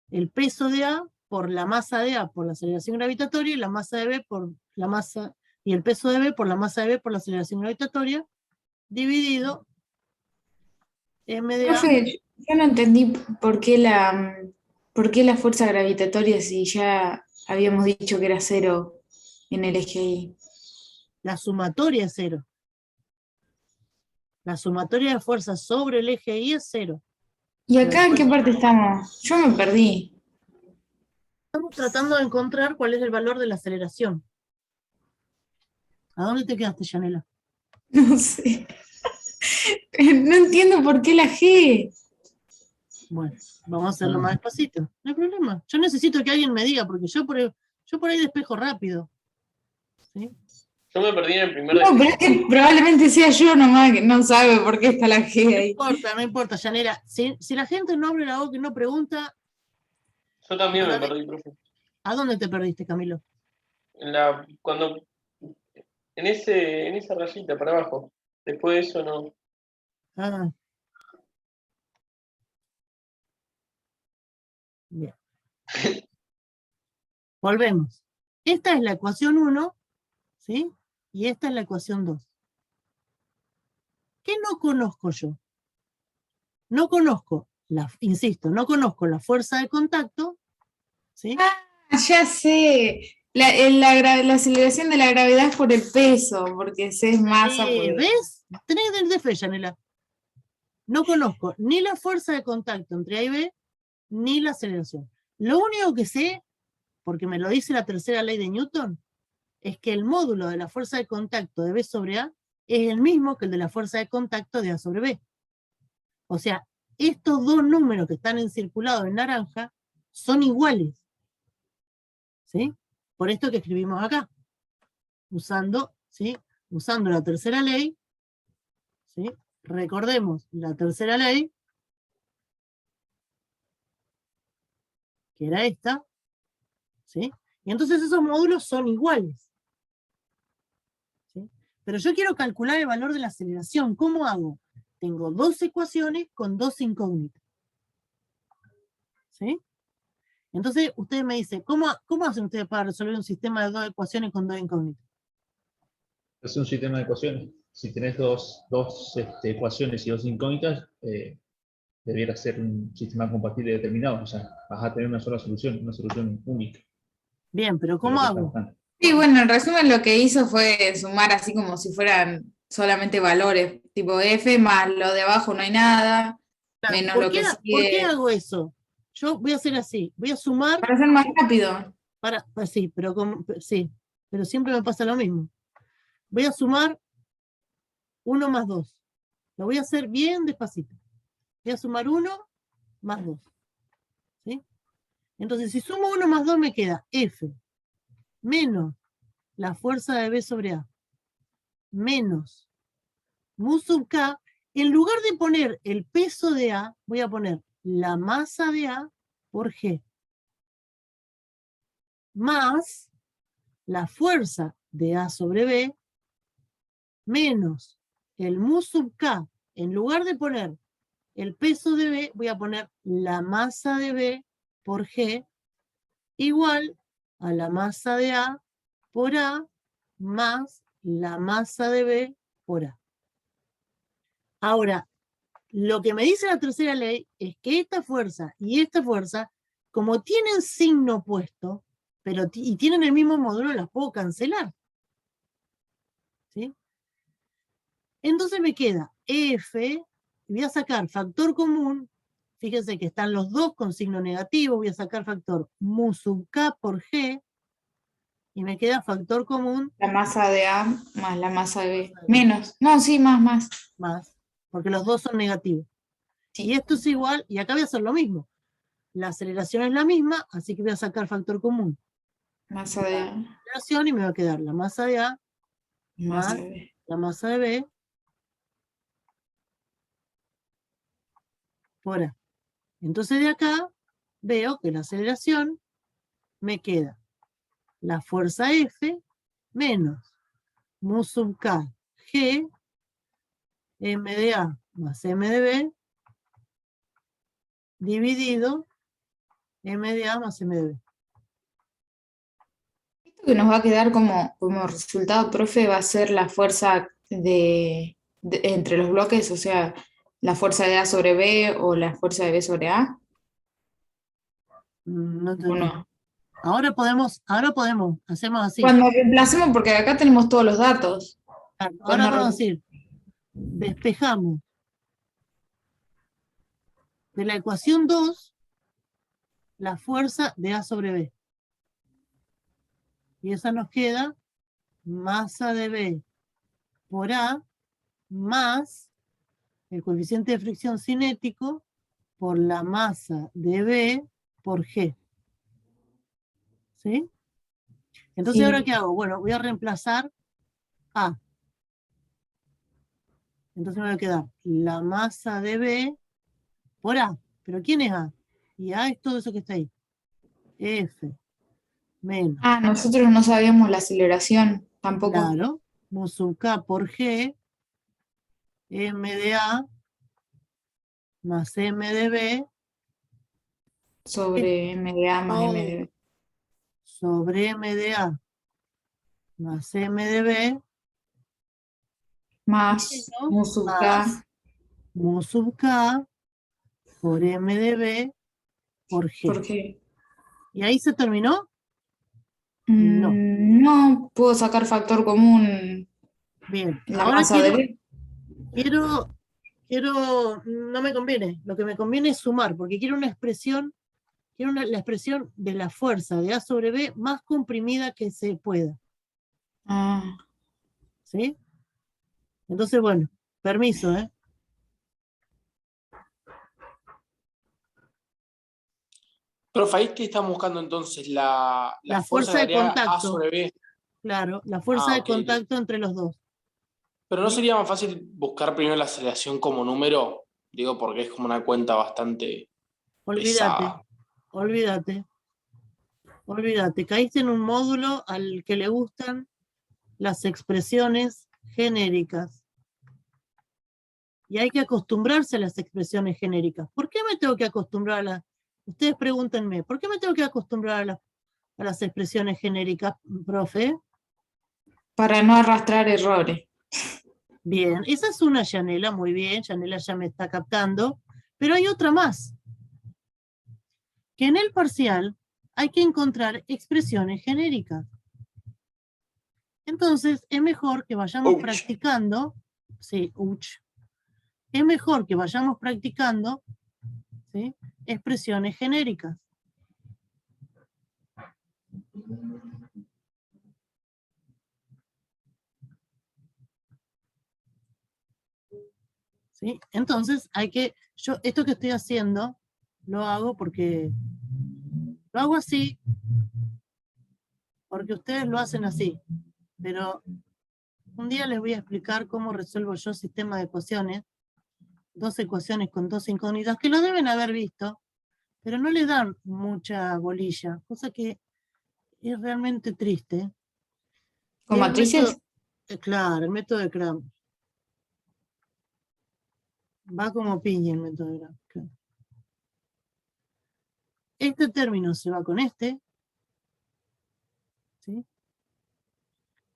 el peso de A por la masa de A por la aceleración gravitatoria y la masa de B por la masa, y el peso de B por la masa de B por la aceleración gravitatoria, dividido M de A. Profe, yo no entendí por qué la fuerza gravitatoria si ya habíamos dicho que era cero en el eje Y. La sumatoria es cero. La sumatoria de fuerzas sobre el eje Y es cero. ¿Y acá en qué parte estamos? Yo me perdí. Estamos tratando de encontrar cuál es el valor de la aceleración. ¿A dónde te quedaste, Yanela? No sé. No entiendo por qué la G. Bueno, vamos a hacerlo más despacito. No hay problema. Yo necesito que alguien me diga, porque yo por ahí despejo rápido. ¿Sí? Yo me perdí en el primer No, pero es que probablemente sea yo nomás que no sabe por qué está la G ahí. No importa, Yanela. Si la gente no abre la boca y no pregunta, Yo también me perdí, profe. ¿a dónde te perdiste, Camilo? En esa rayita para abajo. Después de eso no. Ah. Bien. Volvemos. Esta es la ecuación 1, ¿sí? Y esta es la ecuación 2. ¿Qué no conozco yo? No conozco, insisto, no conozco la fuerza de contacto, ¿sí? Ah, ya sé. La aceleración de la gravedad es por el peso, porque C es masa. ¿Ves? Tenés de fe, Yanela. No conozco ni la fuerza de contacto entre A y B, ni la aceleración. Lo único que sé, porque me lo dice la tercera ley de Newton, es que el módulo de la fuerza de contacto de B sobre A es el mismo que el de la fuerza de contacto de A sobre B. O sea, estos dos números que están encirculados en naranja son iguales. ¿Sí? Por esto que escribimos acá. Usando, ¿sí? Usando la tercera ley, ¿sí? Recordemos la tercera ley, que era esta, ¿sí? Y entonces esos módulos son iguales. ¿Sí? Pero yo quiero calcular el valor de la aceleración. ¿Cómo hago? Tengo dos ecuaciones con dos incógnitas. ¿Sí? Entonces, ustedes me dicen, ¿cómo hacen ustedes para resolver un sistema de dos ecuaciones con dos incógnitas? Es un sistema de ecuaciones. si tenés dos ecuaciones y dos incógnitas, debiera ser un sistema compatible determinado. O sea, vas a tener una sola solución, una solución única. Bien, pero Lo ¿cómo cuesta hago? bastante. Sí, bueno, en resumen lo que hizo fue sumar así como si fueran solamente valores, tipo F más lo de abajo no hay nada, Claro, menos ¿Por lo qué, que por qué sigue, hago eso? Yo voy a hacer así, voy a sumar para ser más rápido. pues sí, sí, pero siempre me pasa lo mismo. Voy a sumar 1 más 2. Lo voy a hacer bien despacito. Voy a sumar 1 más 2. ¿Sí? Entonces, si sumo 1 más 2 me queda F menos la fuerza de B sobre A menos mu sub K. En lugar de poner el peso de A, voy a poner la masa de A por G más la fuerza de A sobre B menos el mu sub K. En lugar de poner el peso de B, voy a poner la masa de B por G igual a la masa de A por A más la masa de B por A. Ahora, lo que me dice la tercera ley es que esta fuerza y esta fuerza, como tienen signo opuesto, y tienen el mismo módulo, las puedo cancelar. ¿Sí? Entonces me queda F, voy a sacar factor común, fíjense que están los dos con signo negativo, voy a sacar factor mu sub K por G, y me queda factor común La masa de A más la masa de B. Menos. No, sí, más. más, porque los dos son negativos. Sí. Y esto es igual, y acá voy a hacer lo mismo. La aceleración es la misma, así que voy a sacar factor común. Masa de A, Aceleración y me va a quedar la masa de A masa más de B. la masa de B por A. Entonces de acá veo que la aceleración me queda la fuerza F menos mu sub K G M de A más M de B dividido M de A más M de B. Esto que nos va a quedar como resultado, profe, va a ser la fuerza entre los bloques, o sea, la fuerza de A sobre B o la fuerza de B sobre A, No ¿o entendí. no? Ahora podemos, hacemos así. Cuando reemplacemos, porque acá tenemos todos los datos. Ahora Cuando vamos a decir, despejamos de la ecuación 2 la fuerza de A sobre B. Y esa nos queda masa de B por A más el coeficiente de fricción cinético por la masa de B por G. ¿Sí? Entonces, Sí. ¿ahora qué hago? Bueno, voy a reemplazar A. Entonces me va a quedar la masa de B por A. ¿Pero quién es A? Y A es todo eso que está ahí. F menos, Nosotros no sabíamos la aceleración tampoco. claro, mu sub K por G, M de A más M de B Sobre M de A más M de B. sobre M de A más M de B Más menos mu sub K. más mu sub K por M de B por G. ¿Por qué? ¿Y ahí se terminó? No. No puedo sacar factor común Bien. la Ahora masa de B. no me conviene. Lo que me conviene es sumar, porque quiero una expresión, la expresión de la fuerza de A sobre B más comprimida que se pueda. Ah, ¿Sí? Entonces, bueno, permiso, ¿eh? Profe, ahí que estamos buscando entonces la La fuerza fuerza que de haría A contacto, sobre B. claro, la fuerza de Ok. contacto entre los dos. Pero ¿no ¿Sí? sería más fácil buscar primero la aceleración como número? Digo, porque es como una cuenta bastante Olvídate, pesada. olvídate. Caíste en un módulo al que le gustan las expresiones genéricas. Y hay que acostumbrarse a las expresiones genéricas. ¿Por qué me tengo que acostumbrar a las? Ustedes pregúntenme, ¿por qué me tengo que acostumbrar a las expresiones genéricas, profe? para no arrastrar errores. Bien, esa es una, Yanela, muy bien, Yanela ya me está captando, pero hay otra más, que en el parcial hay que encontrar expresiones genéricas. Entonces, es mejor que vayamos Ouch. practicando, sí, es mejor que vayamos practicando, ¿sí?, expresiones genéricas. ¿Sí? Entonces, esto que estoy haciendo, lo hago así, porque ustedes lo hacen así, pero un día les voy a explicar cómo resuelvo yo sistema de ecuaciones, 2 ecuaciones con 2 incógnitas, que lo deben haber visto, pero no le dan mucha bolilla, cosa que es realmente triste. ¿Con Y el matrices? claro, el método de Kramer. Va como piña el método de Kramer. Claro. Este término se va con este, ¿sí?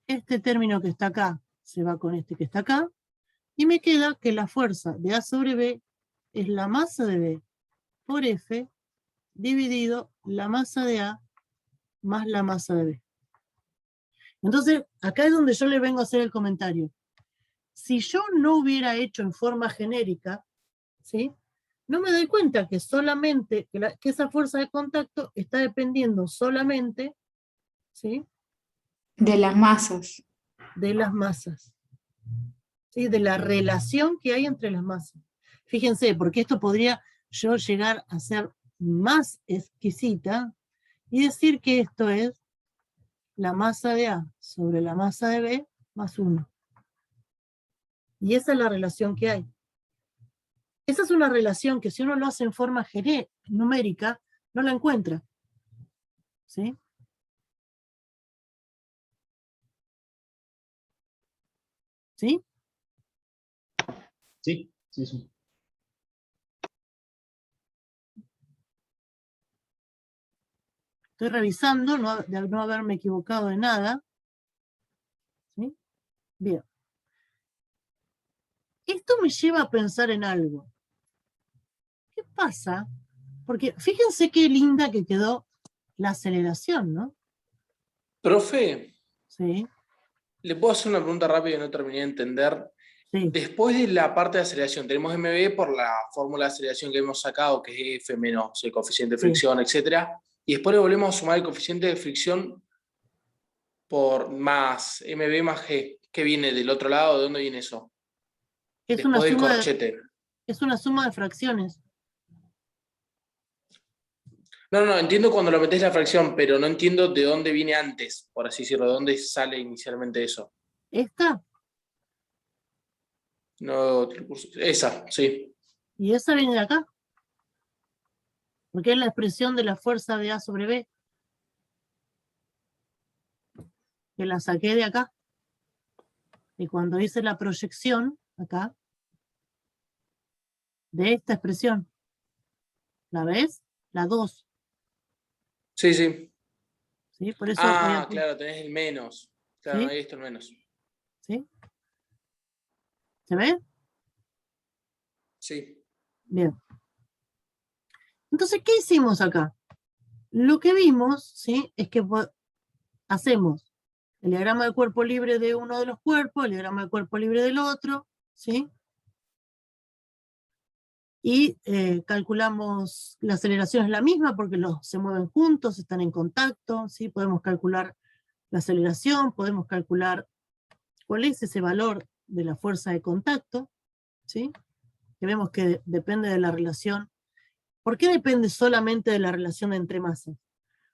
Este término que está acá se va con este que está acá, y me queda que la fuerza de A sobre B es la masa de B por F dividido la masa de A más la masa de B. Entonces, acá es donde yo le vengo a hacer el comentario. Si yo no hubiera hecho en forma genérica, ¿sí?, no me doy cuenta que solamente, que esa fuerza de contacto está dependiendo solamente, ¿sí?, De las masas. de las masas, ¿sí?, de la relación que hay entre las masas. Fíjense, porque esto podría yo llegar a ser más exquisita y decir que esto es la masa de A sobre la masa de B más 1. Y esa es la relación que hay. Esa es una relación que si uno lo hace en forma numérica, no la encuentra. ¿Sí? ¿Sí? Sí, sí, sí. Estoy revisando de no haberme equivocado de nada. ¿Sí? Bien. Esto me lleva a pensar en algo. ¿Qué pasa? Porque fíjense qué linda que quedó la aceleración, ¿no? Profe, Sí, ¿le puedo hacer una pregunta rápida y no terminé de entender? sí, Después de la parte de aceleración, tenemos MB por la fórmula de aceleración que hemos sacado, que es F menos el coeficiente de sí. fricción, etc. Y después le volvemos a sumar el coeficiente de fricción por más MB más G. ¿Qué viene del otro lado? ¿De dónde viene eso? Es una Después del suma corchete. es una suma de fracciones. No, entiendo cuando lo metés la fracción, pero no entiendo de dónde viene antes, por así decirlo, de dónde sale inicialmente eso. Esta No, esa, sí. y esa viene de acá. Porque es la expresión de la fuerza de A sobre B. Que la saqué de acá. Y cuando hice la proyección, acá, de esta expresión, ¿la ves? La 2. Sí, sí. ¿Sí? Por eso Ah, claro, tenés el menos. Claro, ¿sí? no hay esto el menos. ¿Sí? ¿Se ve? Sí. Bien. Entonces, ¿qué hicimos acá? Lo que vimos, ¿sí?, es que hacemos el diagrama de cuerpo libre de uno de los cuerpos, el diagrama de cuerpo libre del otro, ¿sí? Y calculamos, la aceleración es la misma porque se mueven juntos, están en contacto, ¿sí? Podemos calcular la aceleración, podemos calcular cuál es ese valor de la fuerza de contacto, ¿sí? Que vemos que depende de la relación. ¿Por qué depende solamente de la relación entre masas?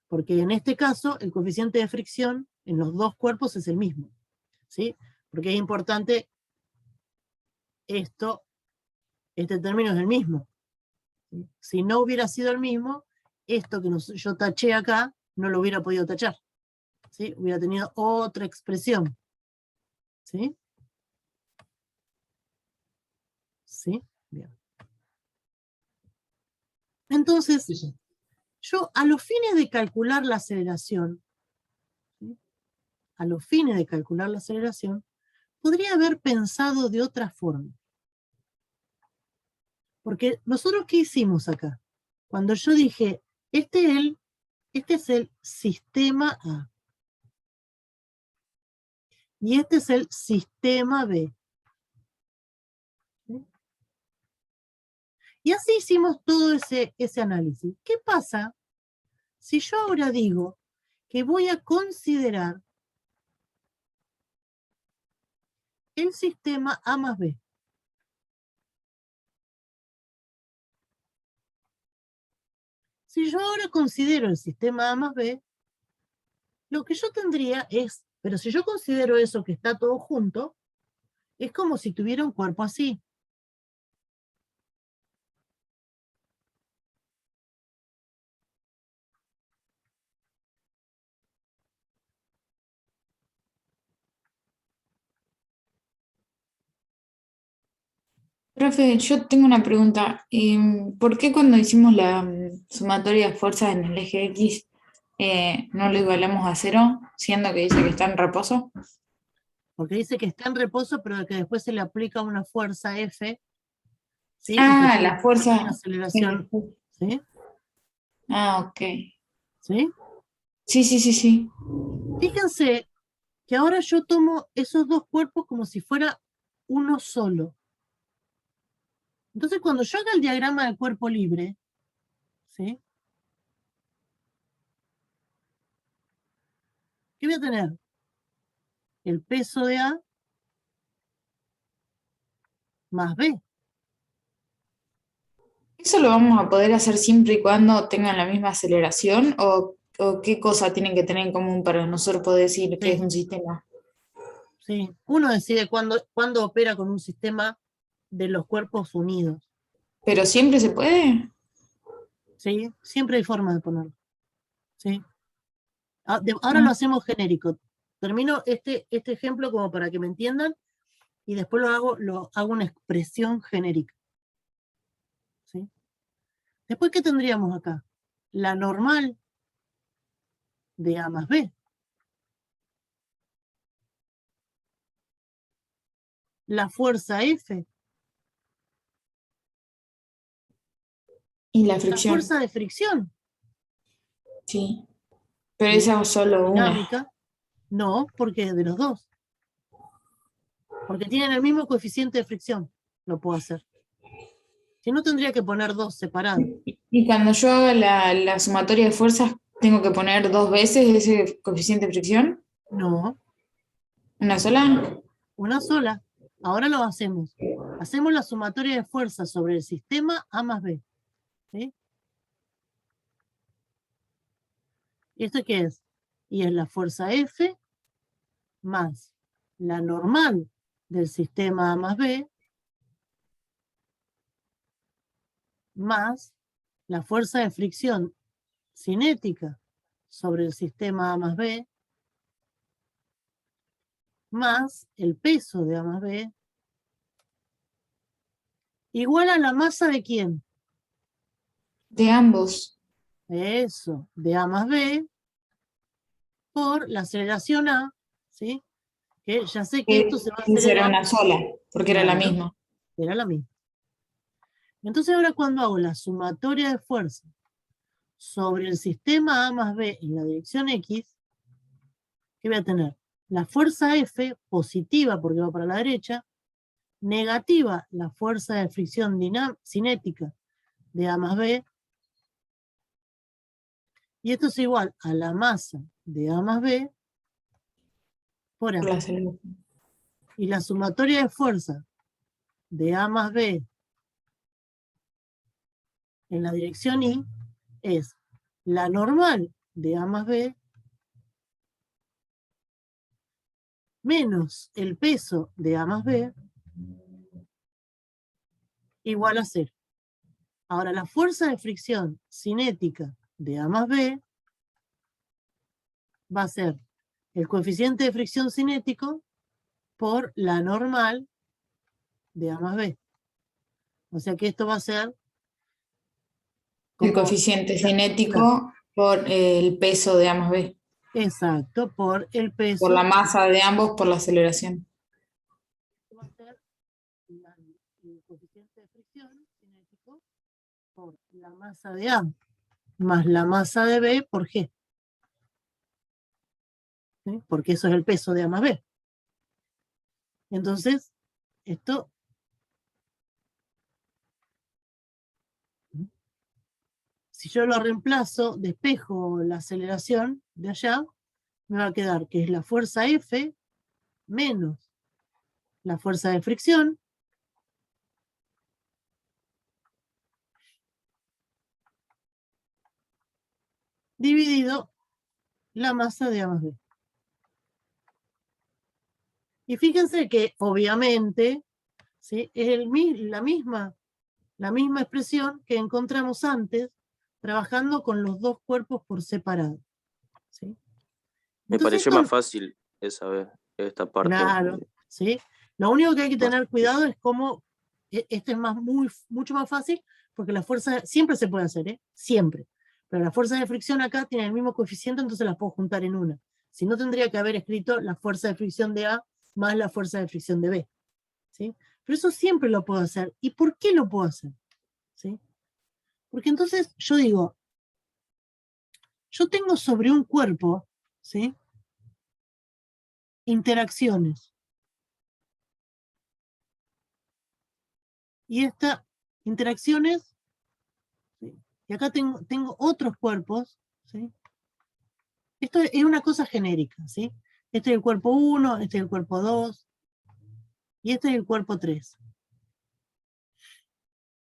Porque en este caso el coeficiente de fricción en los dos cuerpos es el mismo, ¿sí? Porque es importante este término es el mismo. ¿Sí? Si no hubiera sido el mismo, esto que yo taché acá, no lo hubiera podido tachar, ¿sí? Hubiera tenido otra expresión, ¿sí? ¿Sí? Bien. Entonces, Sí, sí. yo a los fines de calcular la aceleración, ¿sí?, a los fines de calcular la aceleración, podría haber pensado de otra forma. Porque nosotros, ¿qué hicimos acá? Cuando yo dije, este es el sistema A. Y este es el sistema B. ¿Sí? Y así hicimos todo ese análisis. ¿Qué pasa si yo ahora digo que voy a considerar el sistema A más B? Si yo ahora considero el sistema A más B, lo que yo tendría es, pero si yo considero eso que está todo junto, es como si tuviera un cuerpo así. Profe, yo tengo una pregunta. ¿Por qué cuando hicimos la sumatoria de fuerzas en el eje X no lo igualamos a cero, siendo que dice que está en reposo? Porque dice que está en reposo, pero que después se le aplica una fuerza F, ¿sí? Y que Ah, tiene la fuerza. una aceleración, ¿sí? Ah, ok. ¿Sí? Sí, sí, sí, sí. Fíjense que ahora yo tomo esos dos cuerpos como si fuera uno solo. Entonces, cuando yo haga el diagrama del cuerpo libre, ¿sí? ¿Qué voy a tener? El peso de A más B. ¿Eso lo vamos a poder hacer siempre y cuando tengan la misma aceleración? ¿O qué cosa tienen que tener en común para nosotros poder decir que es Sí. un sistema? ¿Sí? Uno decide cuándo opera con un sistema de los cuerpos unidos. ¿Pero siempre se puede? ¿Sí? Siempre hay forma de ponerlo. ¿Sí? Ahora Ah, lo hacemos genérico. Termino este ejemplo como para que me entiendan y después lo hago una expresión genérica. ¿Sí? Después, ¿qué tendríamos acá? La normal de A más B. La fuerza F. y la La fricción, fuerza de fricción. sí. Pero ¿Sí? esa es solo una. Dinámica. No, porque es de los dos. Porque tienen el mismo coeficiente de fricción. Lo puedo hacer. Si no, tendría que poner dos separados. Y cuando yo haga la sumatoria de fuerzas, ¿tengo que poner dos veces ese coeficiente de fricción? No, ¿Una sola? una sola. Ahora lo hacemos. Hacemos la sumatoria de fuerzas sobre el sistema A más B. ¿Sí? ¿Y esto qué es? Y es la fuerza F más la normal del sistema A más B más la fuerza de fricción cinética sobre el sistema A más B más el peso de A más B igual a la masa de ¿quién? De ambos. Eso, de A más B por la aceleración A, ¿sí? Que ya sé que esto se va a Esa era acelerar. una sola, porque era la Claro, misma. era la misma. Entonces ahora cuando hago la sumatoria de fuerzas sobre el sistema A más B en la dirección X, ¿qué voy a tener? La fuerza F positiva porque va para la derecha, negativa la fuerza de fricción cinética de A más B, y esto es igual a la masa de A más B por A. Por la aceleración. Y la sumatoria de fuerzas de A más B en la dirección Y es la normal de A más B menos el peso de A más B igual a 0. Ahora, la fuerza de fricción cinética de A más B va a ser el coeficiente de fricción cinético por la normal de A más B. O sea que esto va a ser El como... coeficiente Claro, cinético por el peso de A más B. exacto, por el Por la peso, masa de ambos por la aceleración. por la masa de A más la masa de B por G. ¿Sí? Porque eso es el peso de A más B. Entonces, esto... Si yo lo reemplazo, despejo la aceleración de allá, me va a quedar que es la fuerza F menos la fuerza de fricción dividido la masa de A más B. Y fíjense que obviamente, ¿sí?, es la misma expresión que encontramos antes trabajando con los dos cuerpos por separado. ¿Sí? Me Entonces, pareció más fácil esta parte. claro, ¿sí? Lo único que hay que tener cuidado es cómo, este es mucho más fácil, porque la fuerza siempre se puede hacer, ¿eh? Siempre. Pero la fuerza de fricción acá tiene el mismo coeficiente, entonces las puedo juntar en una. Si no, tendría que haber escrito la fuerza de fricción de A más la fuerza de fricción de B. ¿Sí? Pero eso siempre lo puedo hacer. ¿Y por qué lo puedo hacer? ¿Sí? Porque entonces yo digo, yo tengo sobre un cuerpo, ¿sí?, interacciones. Y estas interacciones, ¿sí?, y acá tengo otros cuerpos, ¿sí? Esto es una cosa genérica, ¿sí? Este es el cuerpo 1, este es el cuerpo 2, y este es el cuerpo 3.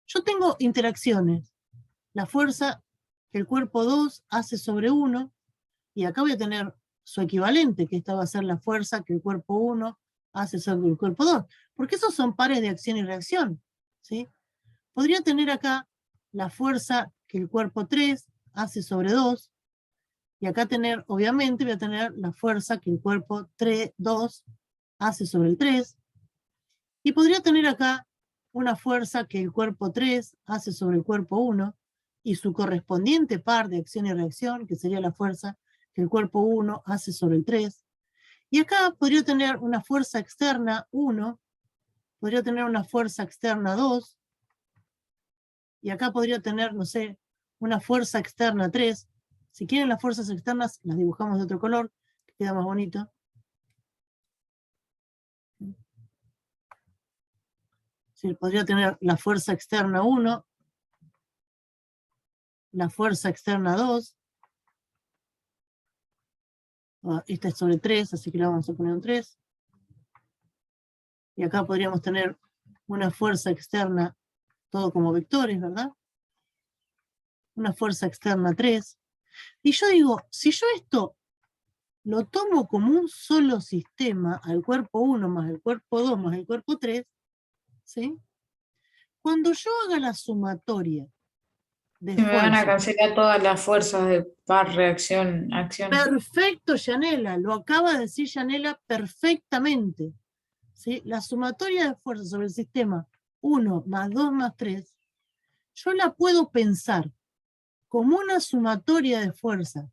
Yo tengo interacciones. La fuerza que el cuerpo 2 hace sobre 1, y acá voy a tener su equivalente, que esta va a ser la fuerza que el cuerpo 1 hace sobre el cuerpo 2, porque esos son pares de acción y reacción, ¿sí? Podría tener acá la fuerza que el cuerpo 3 hace sobre 2, y acá tener, obviamente, voy a tener la fuerza que el cuerpo 2 hace sobre el 3, y podría tener acá una fuerza que el cuerpo 3 hace sobre el cuerpo 1, y su correspondiente par de acción y reacción, que sería la fuerza que el cuerpo 1 hace sobre el 3. Y acá podría tener una fuerza externa 1, podría tener una fuerza externa 2, y acá podría tener, no sé, una fuerza externa 3. Si quieren las fuerzas externas, las dibujamos de otro color, que queda más bonito. Sí, podría tener la fuerza externa 1, la fuerza externa 2. Esta es sobre 3, así que la vamos a poner un 3. Y acá podríamos tener una fuerza externa, todo como vectores, ¿verdad? Una fuerza externa 3. Y yo digo, si yo esto lo tomo como un solo sistema, al cuerpo 1 más el cuerpo 2 más el cuerpo 3, ¿sí? Cuando yo haga la sumatoria de Se me van a fuerzas, cancelar todas las fuerzas de par, reacción, acción. perfecto, Yanela, lo acaba de decir Yanela perfectamente, ¿sí? La sumatoria de fuerzas sobre el sistema 1 más 2 más 3, yo la puedo pensar como una sumatoria de fuerzas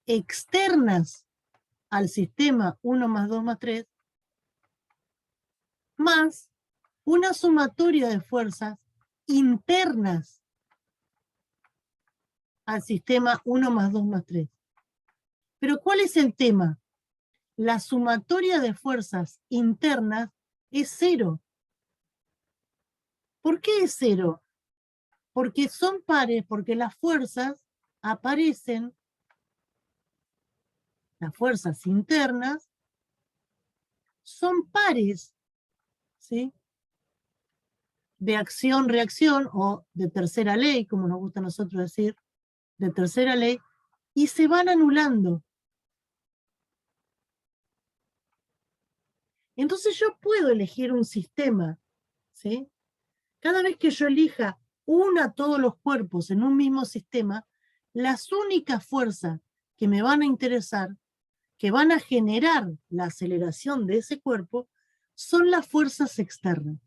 externas al sistema 1 más 2 más 3, más una sumatoria de fuerzas internas al sistema 1 más 2 más 3. Pero ¿cuál es el tema? La sumatoria de fuerzas internas es 0. ¿Por qué es 0? Porque son pares, porque las fuerzas aparecen, las fuerzas internas son pares, ¿sí?, de acción-reacción o de tercera ley, como nos gusta a nosotros decir, de tercera ley, y se van anulando. Entonces yo puedo elegir un sistema, ¿sí? Cada vez que yo elija todos los cuerpos en un mismo sistema, las únicas fuerzas que me van a interesar, que van a generar la aceleración de ese cuerpo, son las fuerzas externas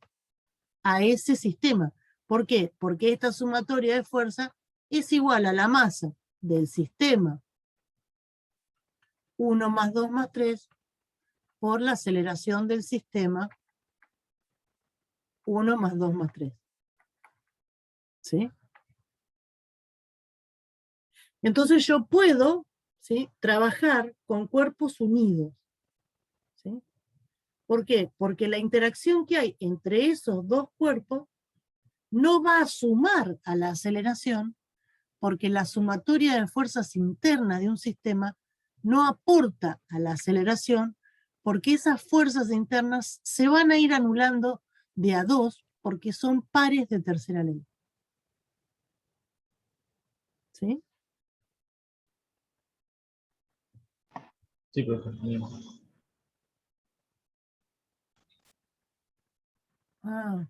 a ese sistema. ¿Por qué? Porque esta sumatoria de fuerza es igual a la masa del sistema 1 más 2 más 3 por la aceleración del sistema 1 más 2 más 3. ¿Sí? Entonces yo puedo, ¿sí?, trabajar con cuerpos unidos. ¿Sí? ¿Por qué? Porque la interacción que hay entre esos dos cuerpos no va a sumar a la aceleración, porque la sumatoria de fuerzas internas de un sistema no aporta a la aceleración, porque esas fuerzas internas se van a ir anulando de a dos, porque son pares de tercera ley. ¿Sí? Sí, profe. Bien. Ah.